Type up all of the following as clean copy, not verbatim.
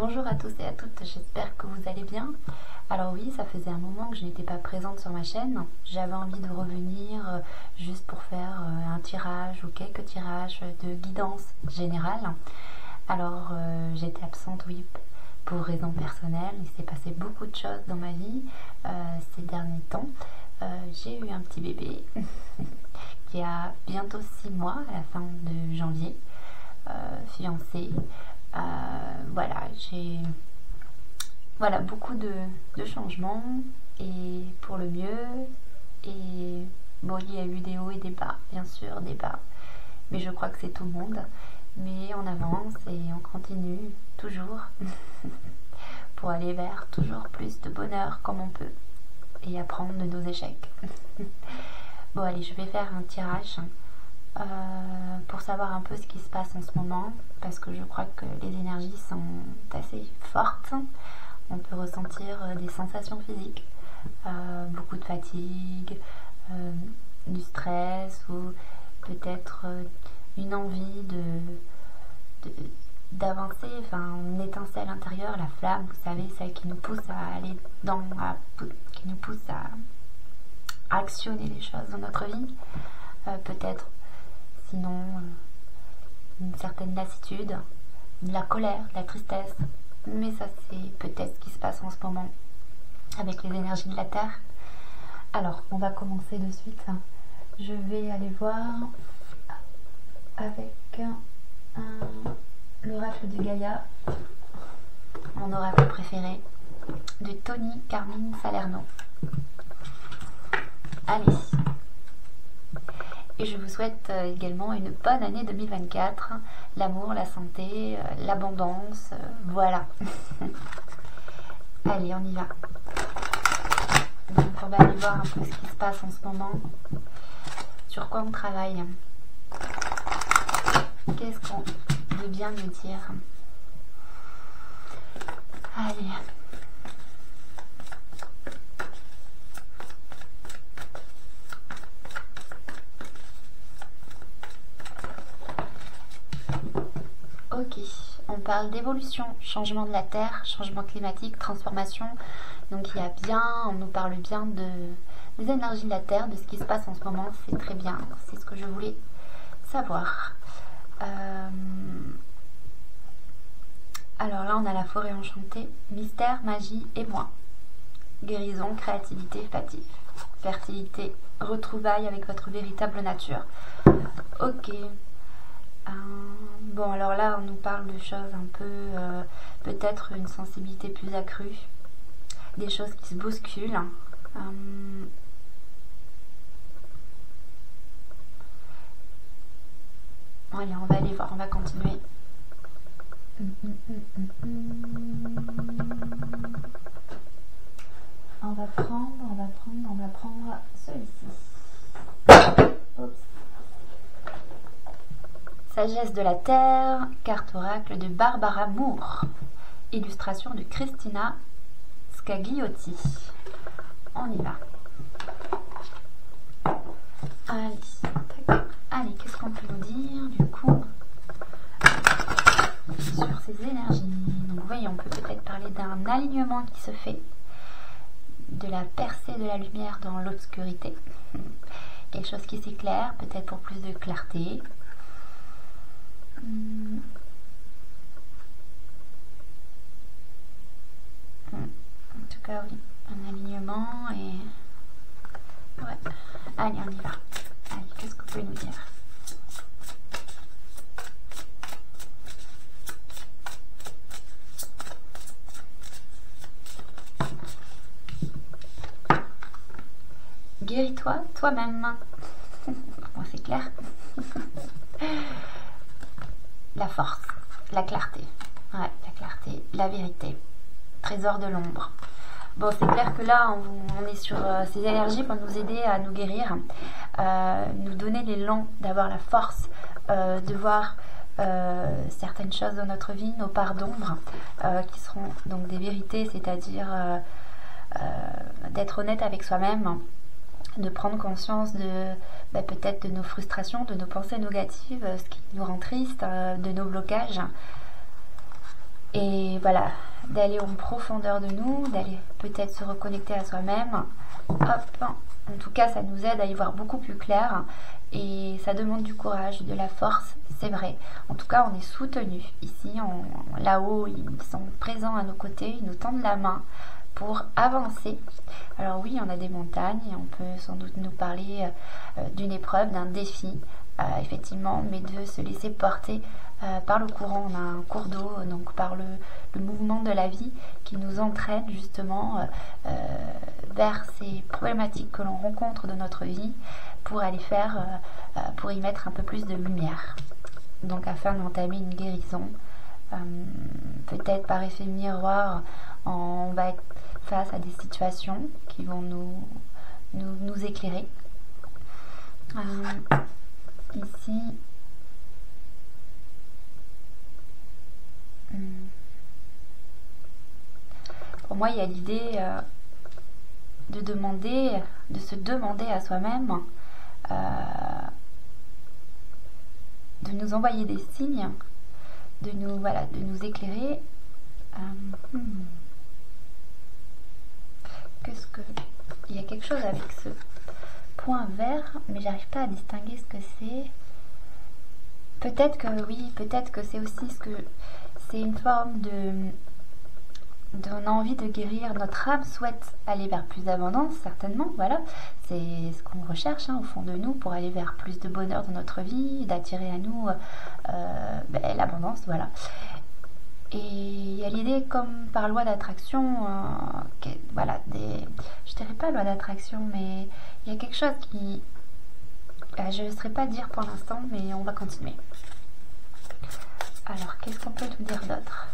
Bonjour à tous et à toutes, j'espère que vous allez bien. Alors oui, ça faisait un moment que je n'étais pas présente sur ma chaîne. J'avais envie de revenir juste pour faire un tirage ou quelques tirages de guidance générale. Alors j'étais absente, oui, pour raisons personnelles. Il s'est passé beaucoup de choses dans ma vie ces derniers temps. J'ai eu un petit bébé qui a bientôt 6 mois à la fin de janvier, fiancé. Voilà, j'ai beaucoup de changements et pour le mieux. Et bon, il y a eu des hauts et des bas, bien sûr, des bas, mais je crois que c'est tout le monde. Mais on avance et on continue toujours pour aller vers toujours plus de bonheur comme on peut et apprendre de nos échecs. Bon, allez, je vais faire un tirage pour savoir un peu ce qui se passe en ce moment, parce que je crois que les énergies sont assez fortes. On peut ressentir des sensations physiques, beaucoup de fatigue, du stress, ou peut-être une envie d'avancer, enfin une étincelle intérieure, la flamme, vous savez, celle qui nous pousse à aller qui nous pousse à actionner les choses dans notre vie. Peut-être sinon une certaine lassitude, de la colère, de la tristesse, mais ça c'est peut-être ce qui se passe en ce moment avec les énergies de la Terre. Alors on va commencer de suite. Je vais aller voir avec l'oracle de Gaïa, mon oracle préféré, de Tony Carmine Salerno. Allez. Et je vous souhaite également une bonne année 2024, l'amour, la santé, l'abondance, voilà. Allez, on y va. Donc on va aller voir un peu ce qui se passe en ce moment, sur quoi on travaille, qu'est-ce qu'on veut bien nous dire. Allez. Ok, on parle d'évolution, changement de la Terre, changement climatique, transformation. Donc il y a bien, on nous parle bien des énergies de la Terre, de ce qui se passe en ce moment. C'est très bien, c'est ce que je voulais savoir. Alors là on a la forêt enchantée, mystère, magie et moi. Guérison, créativité, fertilité, retrouvailles avec votre véritable nature. Ok. Bon, alors là, on nous parle de choses un peu, peut-être une sensibilité plus accrue, des choses qui se bousculent. Allez, on va aller voir, on va continuer. On va prendre celui-ci. Oups. Sagesse de la Terre, carte oracle de Barbara Moore, illustration de Christina Scagliotti. On y va. Allez, qu'est-ce qu'on peut nous dire du coup sur ces énergies? Donc vous voyez, on peut peut-être parler d'un alignement qui se fait, de la percée de la lumière dans l'obscurité, quelque chose qui s'éclaire, peut-être pour plus de clarté. En tout cas, oui, un alignement et... Ouais. Allez, on y va. Allez, qu'est-ce que vous pouvez nous dire? Guéris-toi toi-même. Bon, c'est clair. La force, la clarté, ouais, la clarté, la vérité, trésor de l'ombre. Bon, c'est clair que là, on est sur ces énergies pour nous aider à nous guérir, nous donner l'élan d'avoir la force de voir certaines choses dans notre vie, nos parts d'ombre, qui seront donc des vérités, c'est-à-dire d'être honnête avec soi-même, de prendre conscience de peut-être de nos frustrations, de nos pensées négatives, ce qui nous rend triste, de nos blocages. Et voilà, d'aller en profondeur de nous, d'aller peut-être se reconnecter à soi-même. Hop, en tout cas, ça nous aide à y voir beaucoup plus clair et ça demande du courage, de la force, c'est vrai. En tout cas, on est soutenu ici, là-haut, ils sont présents à nos côtés, ils nous tendent la main pour avancer. Alors oui, on a des montagnes et on peut sans doute nous parler d'une épreuve, d'un défi, effectivement, mais de se laisser porter par le courant. On a un cours d'eau, donc par le mouvement de la vie qui nous entraîne justement vers ces problématiques que l'on rencontre dans notre vie pour aller pour y mettre un peu plus de lumière. Donc afin d'entamer une guérison, peut-être par effet miroir, on va être face à des situations qui vont nous éclairer. Ici, pour moi, il y a l'idée de se demander à soi-même, de nous envoyer des signes, de nous éclairer. Il y a quelque chose avec ce point vert, mais j'arrive pas à distinguer ce que c'est. Peut-être que oui, peut-être que c'est aussi c'est une forme on a envie de guérir, notre âme souhaite aller vers plus d'abondance, certainement, voilà, c'est ce qu'on recherche au fond de nous pour aller vers plus de bonheur dans notre vie, d'attirer à nous l'abondance, voilà. Et il y a l'idée comme par loi d'attraction, je dirais pas loi d'attraction, mais il y a quelque chose qui, je ne saurais pas dire pour l'instant, mais on va continuer. Alors, qu'est-ce qu'on peut nous dire d'autre?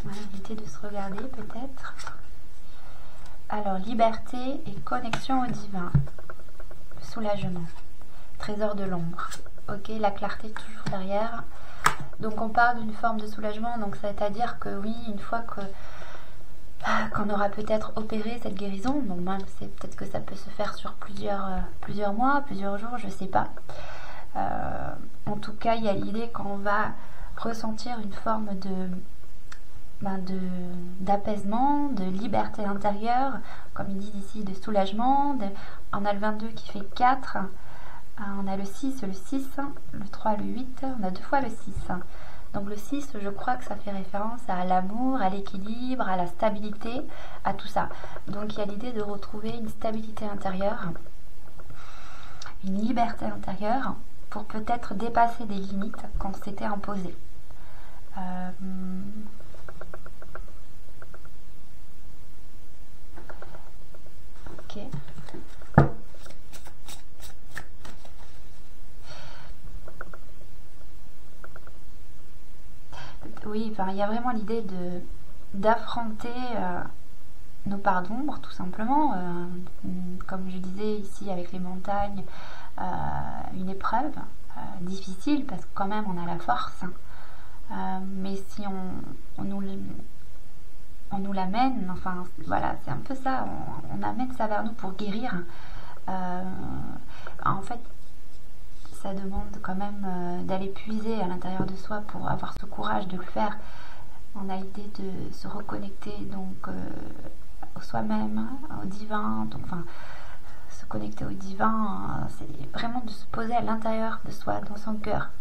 Voilà, éviter de se regarder peut-être. Alors, liberté et connexion au divin. Soulagement. Trésor de l'ombre. Ok, la clarté toujours derrière. Donc on parle d'une forme de soulagement, donc c'est-à-dire que oui, une fois qu'on aura peut-être opéré cette guérison, donc même c'est peut-être que ça peut se faire sur plusieurs mois, plusieurs jours, je sais pas. En tout cas, il y a l'idée qu'on va ressentir une forme d'apaisement, de liberté intérieure, comme ils disent ici, de soulagement. On a le 22 qui fait 4. On a le 6, le 6, le 3, le 8, on a 2 fois le 6. Donc le 6, je crois que ça fait référence à l'amour, à l'équilibre, à la stabilité, à tout ça. Donc il y a l'idée de retrouver une stabilité intérieure, une liberté intérieure, pour peut-être dépasser des limites qu'on s'était imposées. Ok. Oui, enfin, il y a vraiment l'idée d'affronter nos parts d'ombre, tout simplement. Comme je disais ici avec les montagnes, une épreuve difficile parce que quand même on a la force. Mais si on nous l'amène, enfin voilà, c'est un peu ça, on amène ça vers nous pour guérir. En fait, ça demande quand même d'aller puiser à l'intérieur de soi pour avoir ce courage de le faire. On a l'idée de se reconnecter donc au soi-même, au divin, donc enfin se connecter au divin, c'est vraiment de se poser à l'intérieur de soi, dans son cœur,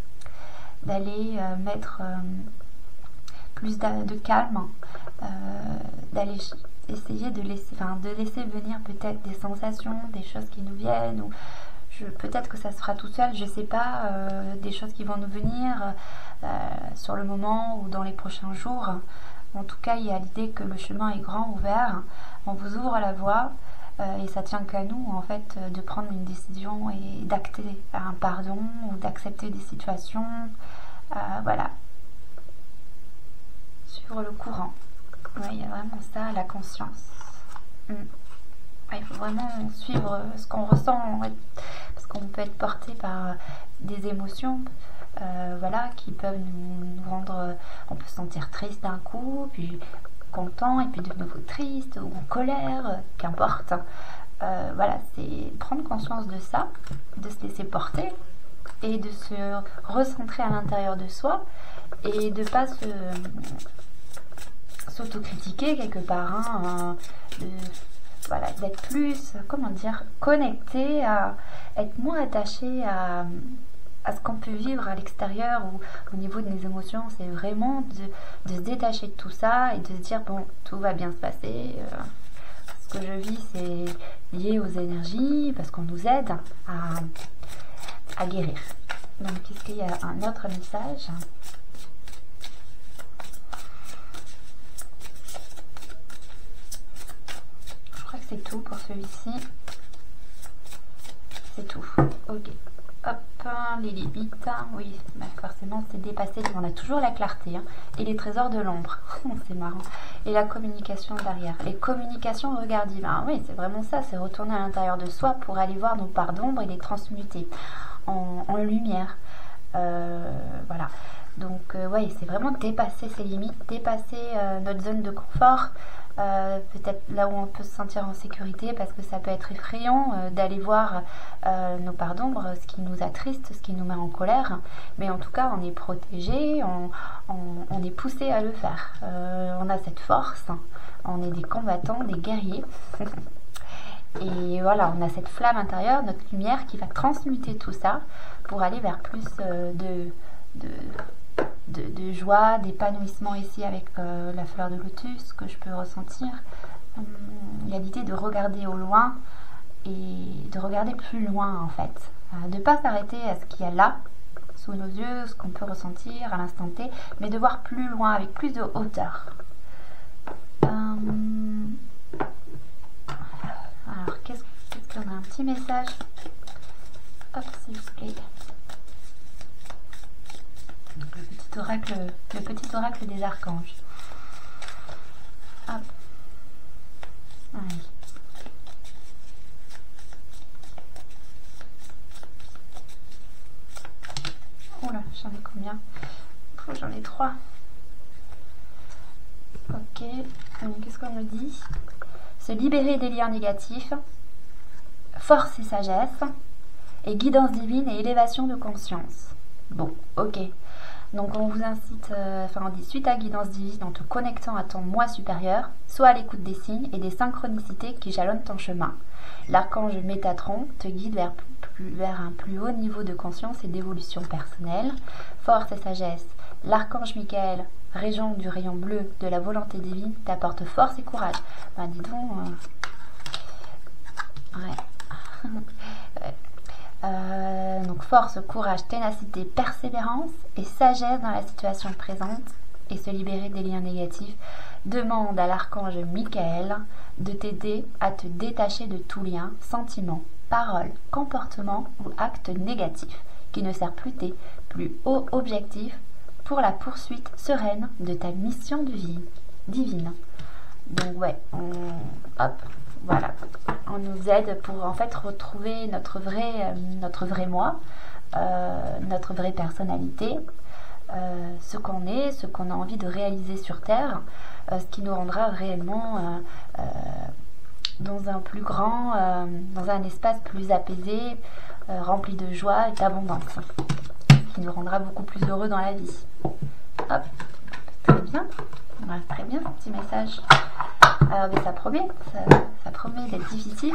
d'aller mettre plus de calme, d'aller essayer de laisser venir peut-être des sensations, des choses qui nous viennent, ou peut-être que ça se fera tout seul, je sais pas, des choses qui vont nous venir sur le moment ou dans les prochains jours. En tout cas, il y a l'idée que le chemin est grand, ouvert, on vous ouvre la voie et ça tient qu'à nous en fait de prendre une décision et d'acter un pardon ou d'accepter des situations, voilà, suivre le courant. Ouais, il y a vraiment ça, la conscience. Il faut vraiment suivre ce qu'on ressent, parce qu'on peut être porté par des émotions voilà, qui peuvent nous rendre, on peut se sentir triste d'un coup, puis content, et puis de nouveau triste, ou en colère, qu'importe. Voilà, c'est prendre conscience de ça, de se laisser porter, et de se recentrer à l'intérieur de soi et de pas s'autocritiquer quelque part, hein, voilà, d'être plus, comment dire, connecté, à être moins attaché à ce qu'on peut vivre à l'extérieur ou au niveau de mes émotions. C'est vraiment de se détacher de tout ça et de se dire bon, tout va bien se passer. Ce que je vis, c'est lié aux énergies parce qu'on nous aide à guérir. Donc, est-ce qu'il y a un autre message? Je crois que c'est tout pour celui-ci. C'est tout. Ok. Hop, les limites. Oui, bah forcément, c'est dépassé. On a toujours la clarté, hein, et les trésors de l'ombre. C'est marrant. Et la communication derrière. Les communications regardées. Ben oui, c'est vraiment ça. C'est retourner à l'intérieur de soi pour aller voir nos parts d'ombre et les transmuter en lumière. Voilà. Donc, oui, c'est vraiment dépasser ses limites, dépasser notre zone de confort. Peut-être là où on peut se sentir en sécurité, parce que ça peut être effrayant d'aller voir nos parts d'ombre, ce qui nous attriste, ce qui nous met en colère, mais en tout cas on est protégé, on est poussé à le faire, on a cette force, on est des combattants, des guerriers et voilà, on a cette flamme intérieure, notre lumière qui va transmuter tout ça pour aller vers plus de joie, d'épanouissement ici avec la fleur de lotus que je peux ressentir. Il y a l'idée de regarder au loin et de regarder plus loin en fait, de ne pas s'arrêter à ce qu'il y a là sous nos yeux, ce qu'on peut ressentir à l'instant T, mais de voir plus loin avec plus de hauteur. Alors qu'est-ce qu'on a? Un petit message, hop, s'il vous plaît. Donc, le petit oracle des archanges. Hop. Allez. Oula, j'en ai combien? J'en ai 3. Ok. Qu'est-ce qu'on nous dit? Se libérer des liens négatifs, force et sagesse, et guidance divine et élévation de conscience. Bon, ok. Donc on vous incite, on dit suite à guidance divine en te connectant à ton moi supérieur, soit à l'écoute des signes et des synchronicités qui jalonnent ton chemin. L'archange Métatron te guide vers un plus haut niveau de conscience et d'évolution personnelle. Force et sagesse. L'archange Michael, régent du rayon bleu de la volonté divine, t'apporte force et courage. Ben dis donc... donc force, courage, ténacité, persévérance et sagesse dans la situation présente et se libérer des liens négatifs. Demande à l'archange Michael de t'aider à te détacher de tout lien, sentiment, parole, comportement ou acte négatif qui ne sert plus tes plus hauts objectifs pour la poursuite sereine de ta mission de vie divine. Donc ouais, hop, voilà, on nous aide pour en fait retrouver notre vrai moi, notre vraie personnalité, ce qu'on est, ce qu'on a envie de réaliser sur Terre, ce qui nous rendra réellement dans un plus grand, dans un espace plus apaisé, rempli de joie et d'abondance, qui nous rendra beaucoup plus heureux dans la vie. Hop, très bien, voilà, très bien ce petit message. Alors mais ça promet d'être difficile,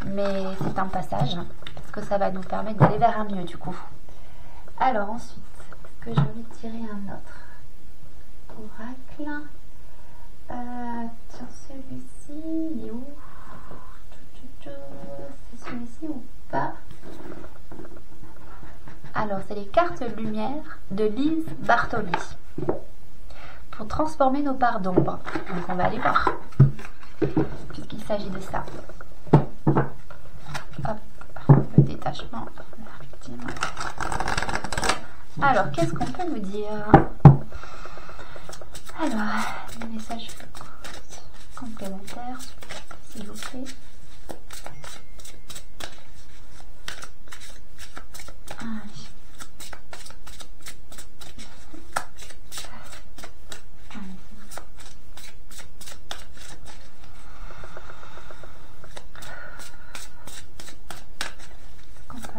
mais c'est un passage, parce que ça va nous permettre d'aller vers un mieux du coup. Alors ensuite, est-ce que j'ai envie de tirer un autre oracle? Tiens, celui-ci, il est où? C'est celui-ci ou pas? Alors, c'est les cartes lumière de Lise Bartoli. Pour transformer nos parts d'ombre. Donc, on va aller voir. Puisqu'il s'agit de ça. Hop, le détachement. Alors, qu'est-ce qu'on peut nous dire? Alors, des messages complémentaires, s'il vous plaît.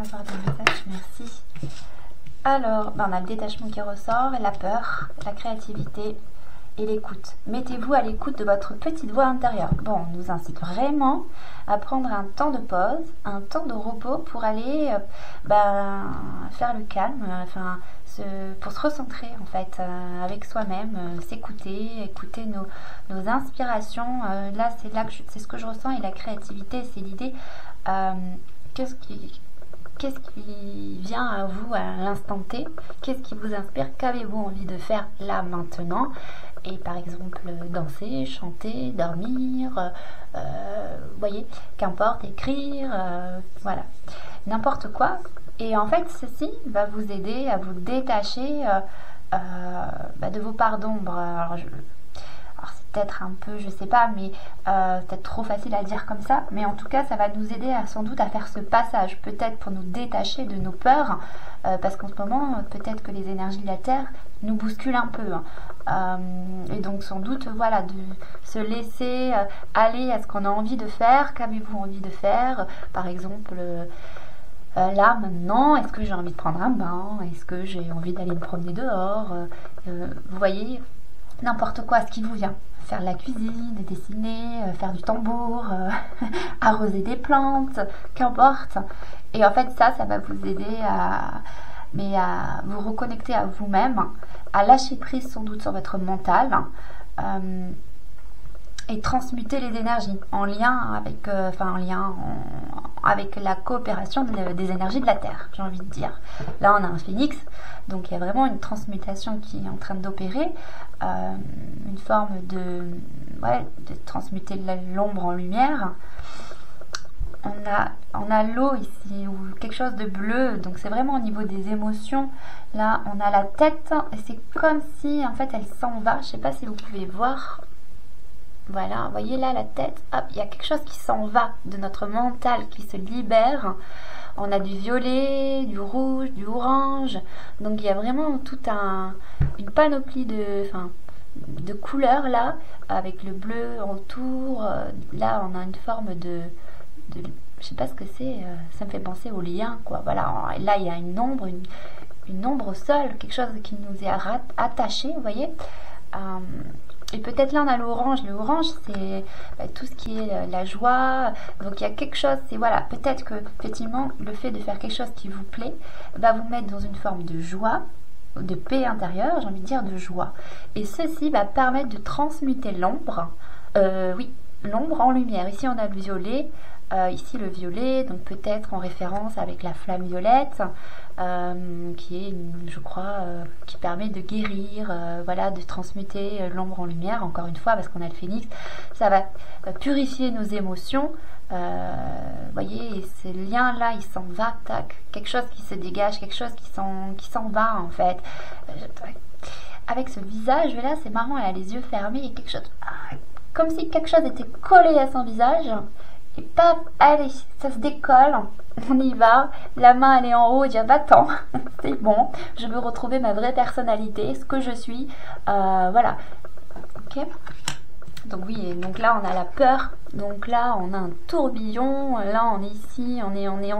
avoir des messages, merci. Alors, on a le détachement qui ressort, la peur, la créativité et l'écoute. Mettez-vous à l'écoute de votre petite voix intérieure. Bon, on nous incite vraiment à prendre un temps de pause, un temps de repos pour aller faire le calme, pour se recentrer en fait avec soi-même, s'écouter, écouter nos inspirations. Là, c'est ce que je ressens, et la créativité, c'est l'idée. Qu'est-ce qui vient à vous à l'instant T? Qu'est-ce qui vous inspire? Qu'avez-vous envie de faire là maintenant? Et par exemple, danser, chanter, dormir, voyez, qu'importe, écrire, voilà, n'importe quoi. Et en fait, ceci va vous aider à vous détacher de vos parts d'ombre. Alors c'est peut-être un peu, je sais pas, mais peut-être trop facile à dire comme ça, mais en tout cas ça va nous aider sans doute à faire ce passage, peut-être pour nous détacher de nos peurs, parce qu'en ce moment peut-être que les énergies de la Terre nous bousculent un peu, et donc sans doute voilà, de se laisser aller à ce qu'on a envie de faire. Qu'avez-vous envie de faire, par exemple là maintenant? Est-ce que j'ai envie de prendre un bain? Est-ce que j'ai envie d'aller me promener dehors? Vous voyez, n'importe quoi, ce qui vous vient. Faire de la cuisine, dessiner, faire du tambour, arroser des plantes, qu'importe. Et en fait, ça va vous aider à vous reconnecter à vous-même, à lâcher prise sans doute sur votre mental, et transmuter les énergies en lien avec la coopération des énergies de la Terre, j'ai envie de dire. Là, on a un phénix, donc il y a vraiment une transmutation qui est en train d'opérer, une forme de transmuter l'ombre en lumière. On a l'eau ici, ou quelque chose de bleu, donc c'est vraiment au niveau des émotions. Là, on a la tête, et c'est comme si, en fait, elle s'en va. Je sais pas si vous pouvez voir. Voilà, vous voyez là la tête, hop, il y a quelque chose qui s'en va de notre mental, qui se libère. On a du violet, du rouge, du orange, donc il y a vraiment toute une panoplie de couleurs là, avec le bleu autour. Là, on a une forme je sais pas ce que c'est, ça me fait penser au lien, quoi. Voilà, là il y a une ombre, une ombre au sol, quelque chose qui nous est attaché, vous voyez. Et peut-être là on a l'orange. L'orange, c'est tout ce qui est la joie. Donc il y a quelque chose, c'est voilà, peut-être que effectivement le fait de faire quelque chose qui vous plaît va vous mettre dans une forme de joie, de paix intérieure, j'ai envie de dire de joie. Et ceci va permettre de transmuter l'ombre, l'ombre en lumière. Ici on a le violet, ici le violet, donc peut-être en référence avec la flamme violette, qui est, je crois, qui permet de guérir, voilà, de transmuter l'ombre en lumière, encore une fois, parce qu'on a le phénix. Ça va purifier nos émotions. Voyez, et ce lien-là, il s'en va, tac, quelque chose qui se dégage, quelque chose qui s'en va, en fait. Avec ce visage-là, c'est marrant, elle a les yeux fermés, et quelque chose, comme si quelque chose était collé à son visage. Et paf, allez, ça se décolle, on y va, la main elle est en haut, et dire va-t'en, c'est bon, je veux retrouver ma vraie personnalité, ce que je suis, voilà, ok. Donc oui, et donc là on a la peur, donc là on a un tourbillon, là on est ici, on est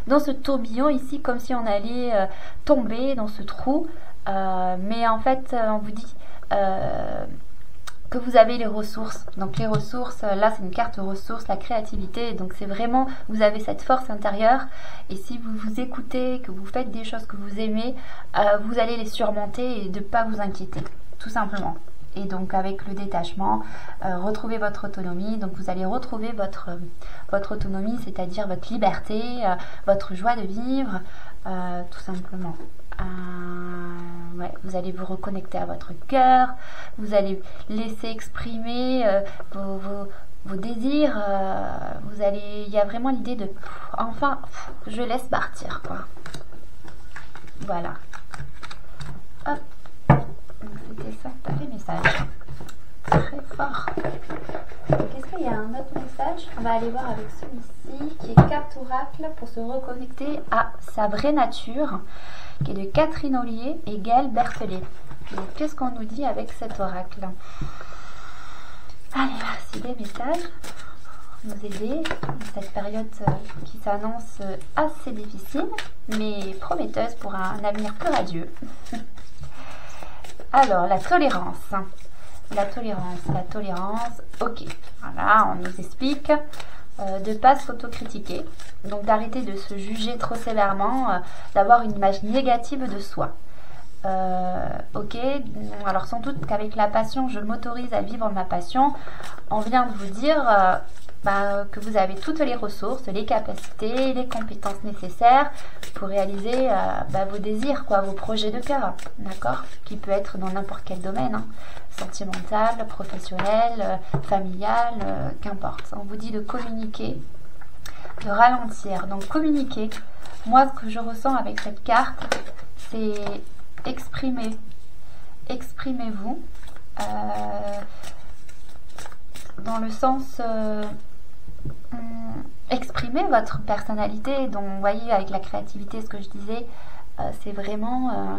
dans ce tourbillon ici, comme si on allait tomber dans ce trou, mais en fait on vous dit que vous avez les ressources. Donc les ressources, là c'est une carte ressources, la créativité, donc c'est vraiment, vous avez cette force intérieure, et si vous vous écoutez, que vous faites des choses que vous aimez, vous allez les surmonter et de ne pas vous inquiéter, tout simplement. Et donc avec le détachement, retrouvez votre autonomie, donc vous allez retrouver votre autonomie, c'est-à-dire votre liberté, votre joie de vivre, tout simplement. Vous allez vous reconnecter à votre cœur, vous allez laisser exprimer vos désirs, il y a vraiment l'idée de enfin je laisse partir, quoi. Voilà, hop, donc c'était ça, t'as fait message très fort. Donc est-ce qu'il y a un autre message? On va aller voir avec celui-ci qui est carte oracle pour se reconnecter à sa vraie nature, qui est de Catherine Ollier et Gaëlle Berthelet. Qu'est-ce qu'on nous dit avec cet oracle? Allez, voici des messages. nous aider dans cette période qui s'annonce assez difficile, mais prometteuse pour un avenir plus radieux. Alors, la tolérance. La tolérance, ok. Voilà, on nous explique de ne pas s'autocritiquer, donc d'arrêter de se juger trop sévèrement, d'avoir une image négative de soi. Ok, alors sans doute qu'avec la passion, je m'autorise à vivre ma passion. On vient de vous dire que vous avez toutes les ressources, les capacités, les compétences nécessaires pour réaliser vos désirs, vos projets de cœur, d'accord, qui peut être dans n'importe quel domaine, hein, sentimental, professionnel, familial, qu'importe. On vous dit de communiquer, de ralentir. Donc communiquer, moi ce que je ressens avec cette carte, c'est exprimez-vous dans le sens exprimez votre personnalité. Donc vous voyez, avec la créativité, ce que je disais, c'est vraiment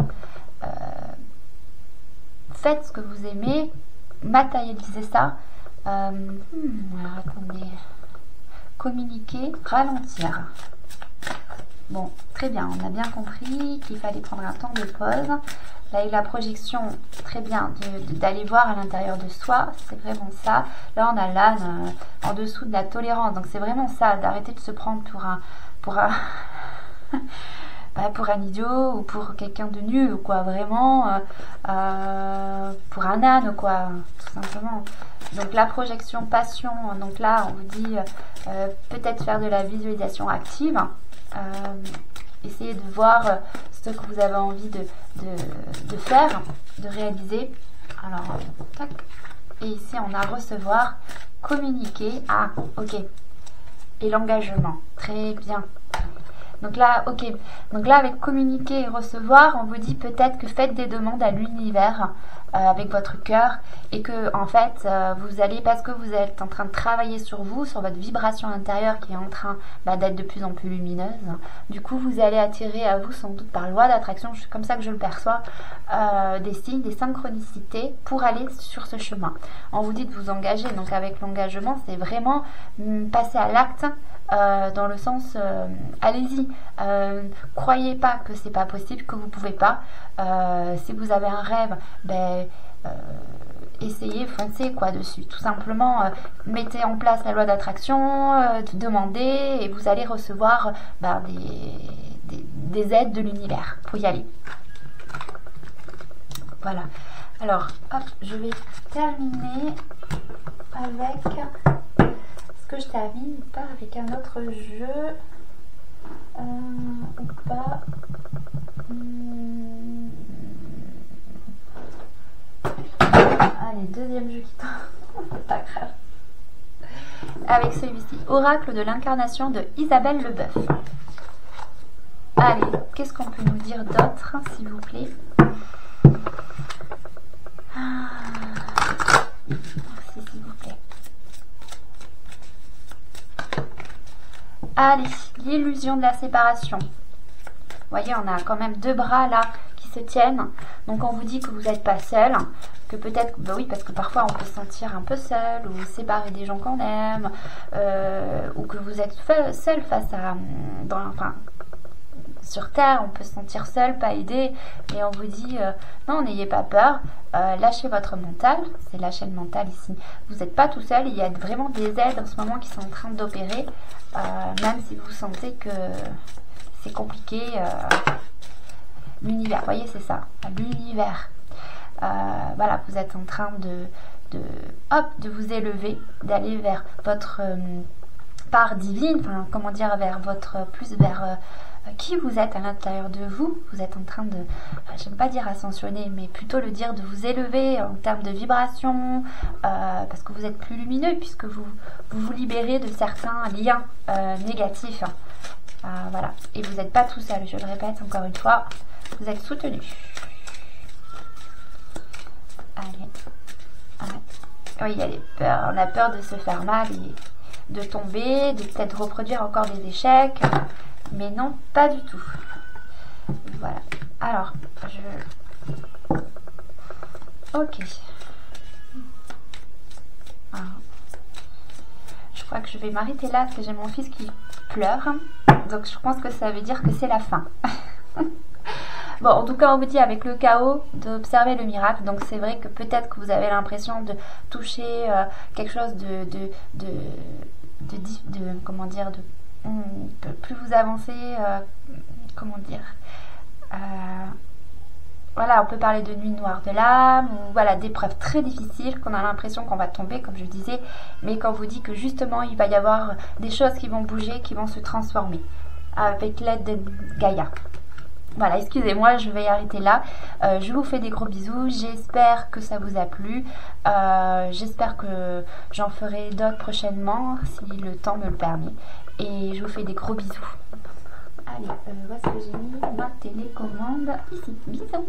faites ce que vous aimez, matérialisez ça. Alors attendez, communiquer, ralentir. Bon, très bien, on a bien compris qu'il fallait prendre un temps de pause. Là, la projection, très bien, d'aller voir à l'intérieur de soi, c'est vraiment ça. Là, on a l'âne en dessous de la tolérance, donc c'est vraiment ça, d'arrêter de se prendre pour un idiot ou pour quelqu'un de nul, vraiment, pour un âne, tout simplement. Donc la projection passion, donc là, on vous dit peut-être faire de la visualisation active. Essayez de voir ce que vous avez envie de faire, de réaliser. Alors, tac. Et ici, on a recevoir, communiquer. Ah, ok. Et l'engagement. Très bien. Donc là, ok. Donc là, avec communiquer et recevoir, on vous dit peut-être que faites des demandes à l'univers avec votre cœur et que en fait, vous allez, parce que vous êtes en train de travailler sur vous, sur votre vibration intérieure qui est en train d'être de plus en plus lumineuse. Du coup, vous allez attirer à vous, sans doute par loi d'attraction, comme ça que je le perçois, des signes, des synchronicités pour aller sur ce chemin. On vous dit de vous engager. Donc avec l'engagement, c'est vraiment passer à l'acte. Dans le sens allez-y, croyez pas que c'est pas possible, que vous pouvez pas. Si vous avez un rêve, essayez, foncez dessus, tout simplement. Mettez en place la loi d'attraction, demandez et vous allez recevoir des aides de l'univers pour y aller. Voilà, alors hop, je vais terminer avec que je termine pas avec un autre jeu ou pas. Allez, deuxième jeu qui tombe. Pas grave. Avec celui-ci, Oracle de l'incarnation de Isabelle Leboeuf. Allez, qu'est-ce qu'on peut nous dire d'autre, s'il vous plaît? Merci, s'il vous plaît. Allez, l'illusion de la séparation. Vous voyez, on a quand même deux bras là qui se tiennent. Donc on vous dit que vous n'êtes pas seul, que peut-être, oui, parce que parfois on peut se sentir un peu seul ou séparé des gens qu'on aime, ou que vous êtes seul face à, sur Terre, on peut se sentir seul, pas aidé, et on vous dit non, n'ayez pas peur, lâchez votre mental, c'est lâcher le mental ici. Vous n'êtes pas tout seul, il y a vraiment des aides en ce moment qui sont en train d'opérer, même si vous sentez que c'est compliqué. L'univers, vous voyez, c'est ça, l'univers. Voilà, vous êtes en train de vous élever, d'aller vers votre part divine, enfin, comment dire, vers votre, plus vers qui vous êtes à l'intérieur de vous. Vous êtes en train de, j'aime pas dire ascensionner, mais plutôt le dire de vous élever en termes de vibration, parce que vous êtes plus lumineux, puisque vous libérez de certains liens négatifs. Voilà, et vous n'êtes pas tout seul, je le répète encore une fois, vous êtes soutenu. Allez. Oui, il y a les peurs, on a peur de se faire mal et de tomber, de peut-être reproduire encore des échecs, mais non, pas du tout. Voilà, alors, ok. Alors, je crois que je vais m'arrêter là parce que j'ai mon fils qui pleure. Donc je pense que ça veut dire que c'est la fin. Bon, en tout cas, on vous dit avec le chaos d'observer le miracle. Donc c'est vrai que peut-être que vous avez l'impression de toucher quelque chose comment dire, plus vous avancez, comment dire, voilà, on peut parler de nuit noire de l'âme, ou voilà, d'épreuves très difficiles qu'on a l'impression qu'on va tomber, comme je disais, mais quand on vous dit que justement il va y avoir des choses qui vont bouger, qui vont se transformer avec l'aide de Gaïa. Voilà, excusez-moi, je vais arrêter là. Je vous fais des gros bisous. J'espère que ça vous a plu. J'espère que j'en ferai d'autres prochainement, si le temps me le permet. Et je vous fais des gros bisous. Allez, où est-ce que j'ai mis ma télécommande? Ici, bisous.